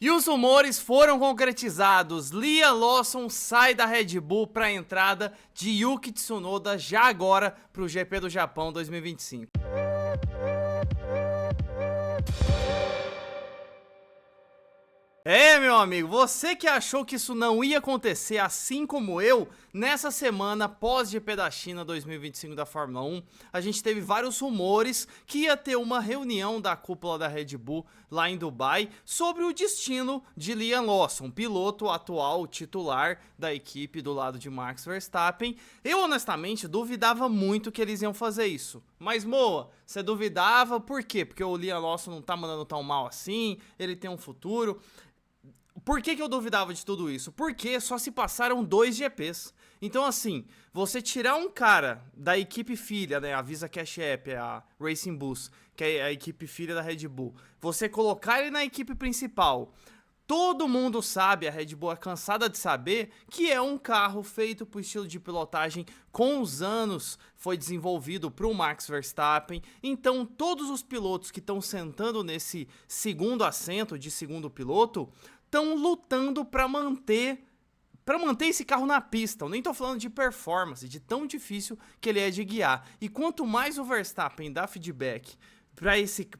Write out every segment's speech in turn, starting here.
E os rumores foram concretizados. Liam Lawson sai da Red Bull para a entrada de Yuki Tsunoda já agora para o GP do Japão 2025. Meu amigo, você que achou que isso não ia acontecer, assim como eu, nessa semana pós-GP da China 2025 da Fórmula 1, a gente teve vários rumores que ia ter uma reunião da cúpula da Red Bull lá em Dubai sobre o destino de Liam Lawson, piloto atual titular da equipe do lado de Max Verstappen. Eu honestamente duvidava muito que eles iam fazer isso. Mas, Moa, você duvidava por quê? Porque o Liam Lawson não tá mandando tão mal assim, ele tem um futuro. Por que eu duvidava de tudo isso? Porque só se passaram 2 GPs. Então, assim, você tirar um cara da equipe filha, né, a Visa Cash App, a Racing Bulls, que é a equipe filha da Red Bull, você colocar ele na equipe principal, todo mundo sabe, a Red Bull é cansada de saber, que é um carro feito para o estilo de pilotagem com os anos, foi desenvolvido para o Max Verstappen. Então todos os pilotos que estão sentando nesse segundo assento de segundo piloto estão lutando para manter esse carro na pista. Eu nem tô falando de performance, de tão difícil que ele é de guiar. E quanto mais o Verstappen dá feedback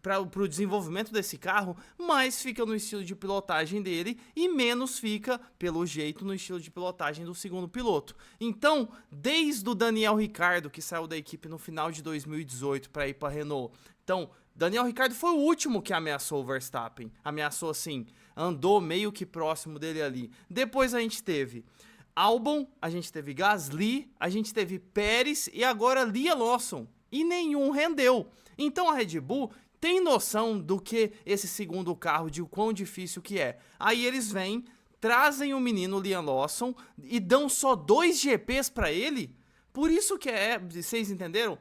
para o desenvolvimento desse carro, mais fica no estilo de pilotagem dele e menos fica, pelo jeito, no estilo de pilotagem do segundo piloto. Então, desde o Daniel Ricciardo, que saiu da equipe no final de 2018 para ir para a Renault, então, Daniel Ricciardo foi o último que ameaçou o Verstappen. Ameaçou assim, andou meio que próximo dele ali. Depois a gente teve Albon, a gente teve Gasly, a gente teve Pérez e agora Liam Lawson. E nenhum rendeu. Então a Red Bull tem noção do que esse segundo carro, de o quão difícil que é. Aí eles vêm, trazem o menino Liam Lawson e dão só 2 GPs pra ele. Por isso que vocês entenderam?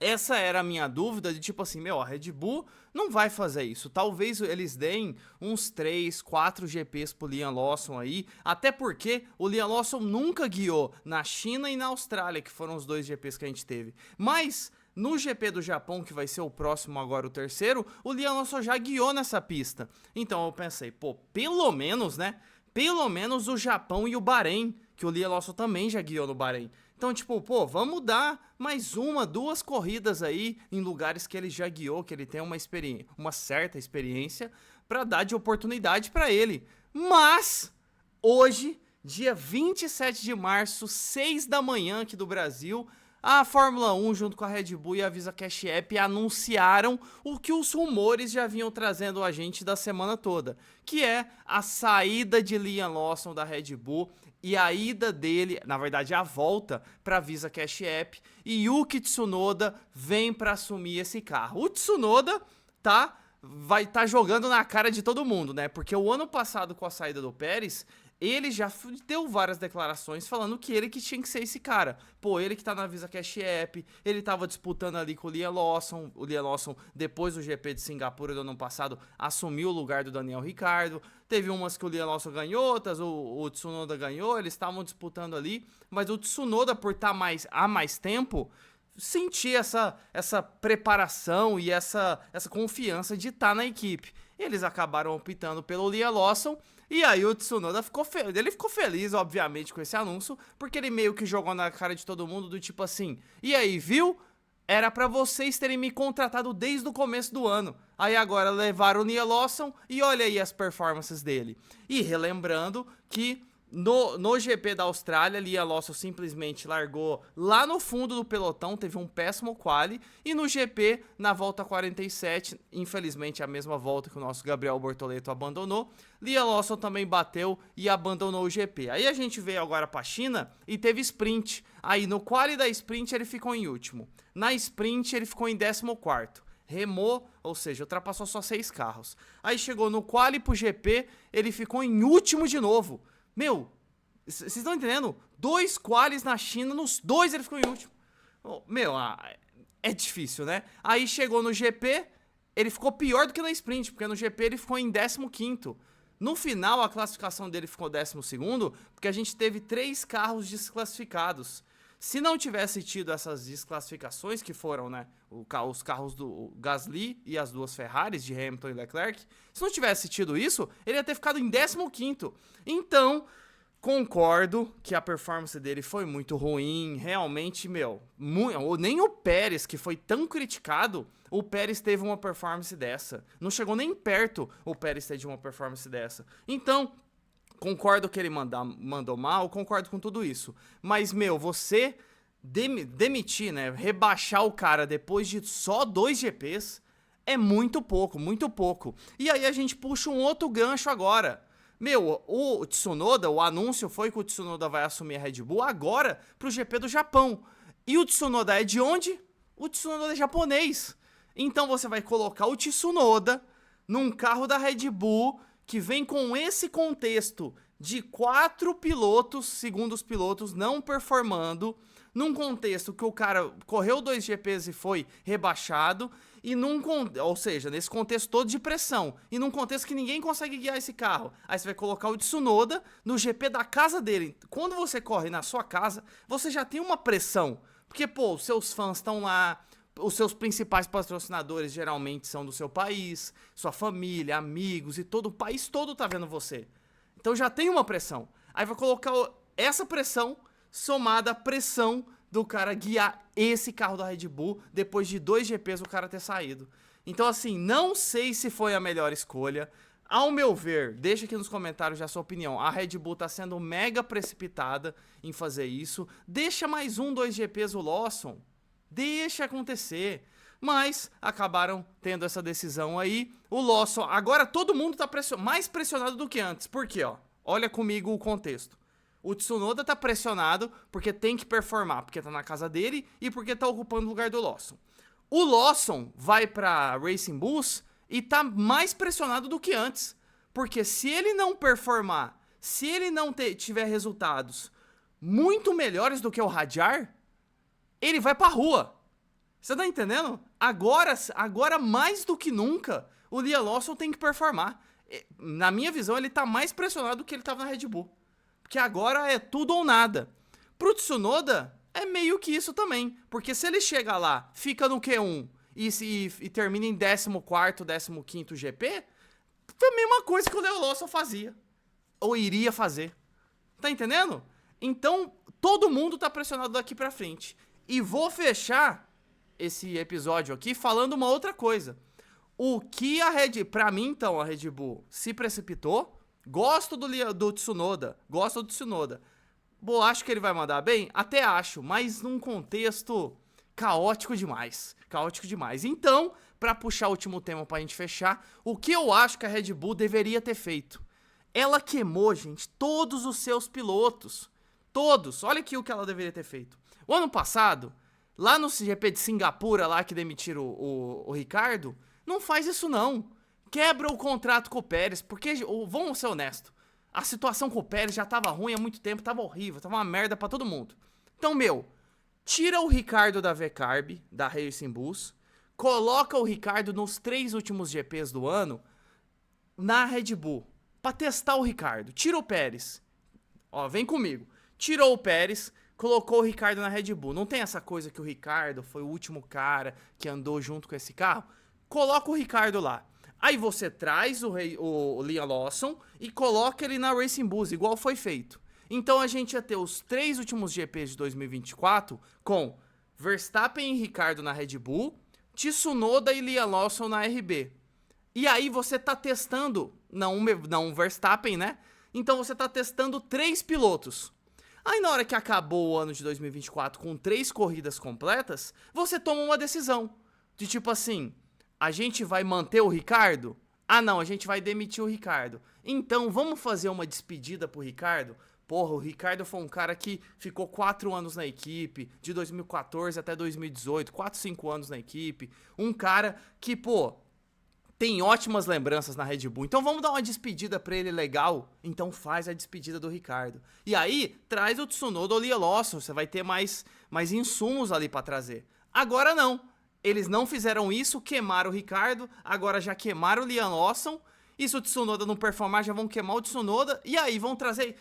Essa era a minha dúvida de tipo assim, a Red Bull não vai fazer isso. Talvez eles deem uns 3, 4 GPs pro Liam Lawson aí, até porque o Liam Lawson nunca guiou na China e na Austrália, que foram os 2 GPs que a gente teve. Mas no GP do Japão, que vai ser o próximo agora, o terceiro, o Liam Lawson já guiou nessa pista. Então eu pensei, pelo menos, né? Pelo menos o Japão e o Bahrein, que o Liam Lawson também já guiou no Bahrein. Então, tipo, vamos dar mais 1, 2 corridas aí em lugares que ele já guiou, que ele tem uma certa experiência, pra dar de oportunidade pra ele. Mas, hoje, dia 27 de março, 6 da manhã aqui do Brasil, a Fórmula 1 junto com a Red Bull e a Visa Cash App anunciaram o que os rumores já vinham trazendo a gente da semana toda, que é a saída de Liam Lawson da Red Bull e a ida dele, na verdade a volta para a Visa Cash App, e Yuki Tsunoda vem para assumir esse carro. O Tsunoda vai estar jogando na cara de todo mundo, né? Porque o ano passado, com a saída do Pérez, ele já deu várias declarações falando que ele que tinha que ser esse cara. Ele que tá na Visa Cash App, ele tava disputando ali com o Liam Lawson. O Liam Lawson, depois do GP de Singapura do ano passado, assumiu o lugar do Daniel Ricciardo. Teve umas que o Liam Lawson ganhou, outras o Tsunoda ganhou, eles estavam disputando ali. Mas o Tsunoda, por estar há mais tempo, sentir essa preparação e essa confiança de estar na equipe. Eles acabaram optando pelo Liam Lawson, e aí o Tsunoda ficou feliz, obviamente, com esse anúncio, porque ele meio que jogou na cara de todo mundo do tipo assim, e aí, viu? Era pra vocês terem me contratado desde o começo do ano. Aí agora levaram o Liam Lawson e olha aí as performances dele. E relembrando que no GP da Austrália, Liam Lawson simplesmente largou lá no fundo do pelotão, teve um péssimo quali, e no GP, na volta 47, infelizmente a mesma volta que o nosso Gabriel Bortoleto abandonou, Liam Lawson também bateu e abandonou o GP. Aí a gente veio agora pra China e teve sprint. Aí no quali da sprint ele ficou em último, na sprint ele ficou em 14º. Remou, ou seja, ultrapassou só 6 carros. Aí chegou no quali pro GP, ele ficou em último de novo. Vocês estão entendendo? 2 qualis na China, nos 2 ele ficou em último. É difícil, né? Aí chegou no GP, ele ficou pior do que na sprint, porque no GP ele ficou em 15º. No final, a classificação dele ficou 12º, porque a gente teve 3 carros desclassificados. Se não tivesse tido essas desclassificações, que foram, né, os carros do Gasly e as duas Ferraris, de Hamilton e Leclerc, se não tivesse tido isso, ele ia ter ficado em 15º. Então, concordo que a performance dele foi muito ruim, realmente, nem o Pérez, que foi tão criticado, o Pérez teve uma performance dessa. Não chegou nem perto o Pérez ter de uma performance dessa. Então, concordo que ele mandou mal, concordo com tudo isso. Mas, você demitir, né, rebaixar o cara depois de só 2 GPs é muito pouco, muito pouco. E aí a gente puxa um outro gancho agora. O Tsunoda, o anúncio foi que o Tsunoda vai assumir a Red Bull agora pro GP do Japão. E o Tsunoda é de onde? O Tsunoda é japonês. Então você vai colocar o Tsunoda num carro da Red Bull que vem com esse contexto de 4 pilotos, segundo os pilotos, não performando, num contexto que o cara correu 2 GPs e foi rebaixado, ou seja, nesse contexto todo de pressão, e num contexto que ninguém consegue guiar esse carro. Aí você vai colocar o Tsunoda no GP da casa dele. Quando você corre na sua casa, você já tem uma pressão, porque, os seus fãs estão lá, os seus principais patrocinadores geralmente são do seu país, sua família, amigos e todo o país todo tá vendo você. Então já tem uma pressão. Aí vai colocar essa pressão somada à pressão do cara guiar esse carro da Red Bull depois de 2 GPs o cara ter saído. Então, assim, não sei se foi a melhor escolha. Ao meu ver, deixa aqui nos comentários já a sua opinião. A Red Bull tá sendo mega precipitada em fazer isso. Deixa mais 2 GPs o Lawson. Deixa acontecer. Mas acabaram tendo essa decisão aí. O Lawson, agora todo mundo tá mais pressionado do que antes. Por quê, ó? Olha comigo o contexto. O Tsunoda tá pressionado porque tem que performar, porque tá na casa dele e porque tá ocupando o lugar do Lawson. O Lawson vai pra Racing Bulls e tá mais pressionado do que antes. Porque se ele não performar, se ele não tiver resultados muito melhores do que o Hadjar, ele vai pra rua. Você tá entendendo? Agora mais do que nunca, o Liam Lawson tem que performar. Na minha visão, ele tá mais pressionado do que ele tava na Red Bull. Porque agora é tudo ou nada. Pro Tsunoda, é meio que isso também. Porque se ele chega lá, fica no Q1 e termina em 14º, 15º GP, também uma coisa que o Liam Lawson fazia. Ou iria fazer. Tá entendendo? Então, todo mundo tá pressionado daqui pra frente. E vou fechar esse episódio aqui falando uma outra coisa. Pra mim, então, a Red Bull se precipitou. Gosto do Tsunoda. Acho que ele vai mandar bem? Até acho, mas num contexto caótico demais. Então, pra puxar o último tema pra gente fechar, o que eu acho que a Red Bull deveria ter feito? Ela queimou, gente, todos os seus pilotos. Todos. Olha aqui o que ela deveria ter feito. O ano passado, lá no GP de Singapura, lá que demitiram o Ricardo, não faz isso não. Quebra o contrato com o Pérez, porque, vamos ser honestos, a situação com o Pérez já tava ruim há muito tempo, tava horrível, tava uma merda pra todo mundo. Então, tira o Ricardo da VCarb, da Racing Bulls, coloca o Ricardo nos 3 últimos GPs do ano na Red Bull, pra testar o Ricardo. Tira o Pérez. Ó, vem comigo. Tirou o Pérez, colocou o Ricardo na Red Bull. Não tem essa coisa que o Ricardo foi o último cara que andou junto com esse carro? Coloca o Ricardo lá. Aí você traz o Liam Lawson e coloca ele na Racing Bulls, igual foi feito. Então a gente ia ter os 3 últimos GPs de 2024 com Verstappen e Ricardo na Red Bull, Tsunoda e Liam Lawson na RB. E aí você tá testando, não Verstappen, né? Então você tá testando 3 pilotos. Aí na hora que acabou o ano de 2024 com 3 corridas completas, você toma uma decisão. De tipo assim, a gente vai manter o Ricardo? Ah não, a gente vai demitir o Ricardo. Então vamos fazer uma despedida pro Ricardo? Porra, o Ricardo foi um cara que ficou 4 anos na equipe, de 2014 até 2018, 4, 5 anos na equipe. Um cara que, tem ótimas lembranças na Red Bull. Então vamos dar uma despedida pra ele legal. Então faz a despedida do Ricardo. E aí, traz o Tsunoda ou o Liam Lawson. Você vai ter mais insumos ali pra trazer. Agora não. Eles não fizeram isso, queimaram o Ricardo. Agora já queimaram o Liam Lawson. E se o Tsunoda não performar, já vão queimar o Tsunoda. E aí vão trazer...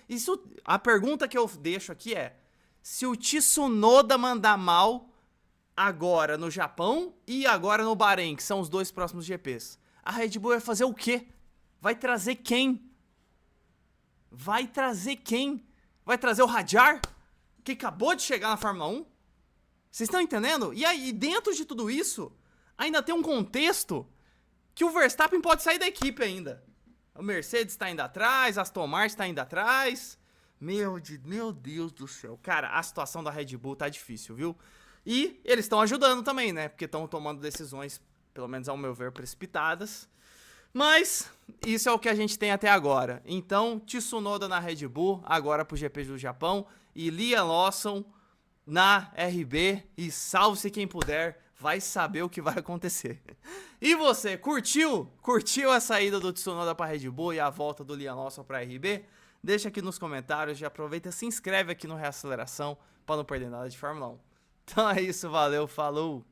A pergunta que eu deixo aqui é... se o Tsunoda mandar mal agora no Japão e agora no Bahrein, que são os 2 próximos GPs, a Red Bull vai fazer o quê? Vai trazer quem? Vai trazer quem? Vai trazer o Hadjar, que acabou de chegar na Fórmula 1? Vocês estão entendendo? E aí, dentro de tudo isso, ainda tem um contexto que o Verstappen pode sair da equipe ainda. O Mercedes está indo atrás, a Aston Martin está indo atrás. Meu Deus do céu. Cara, a situação da Red Bull tá difícil, viu? E eles estão ajudando também, né? Porque estão tomando decisões, pelo menos ao meu ver, precipitadas. Mas isso é o que a gente tem até agora. Então, Tsunoda na Red Bull, agora pro GP do Japão. E Liam Lawson na RB. E salve-se quem puder, vai saber o que vai acontecer. E você, curtiu? Curtiu a saída do Tsunoda pra Red Bull e a volta do Liam Lawson pra RB? Deixa aqui nos comentários, já aproveita e se inscreve aqui no Reaceleração para não perder nada de Fórmula 1. Então é isso, valeu, falou!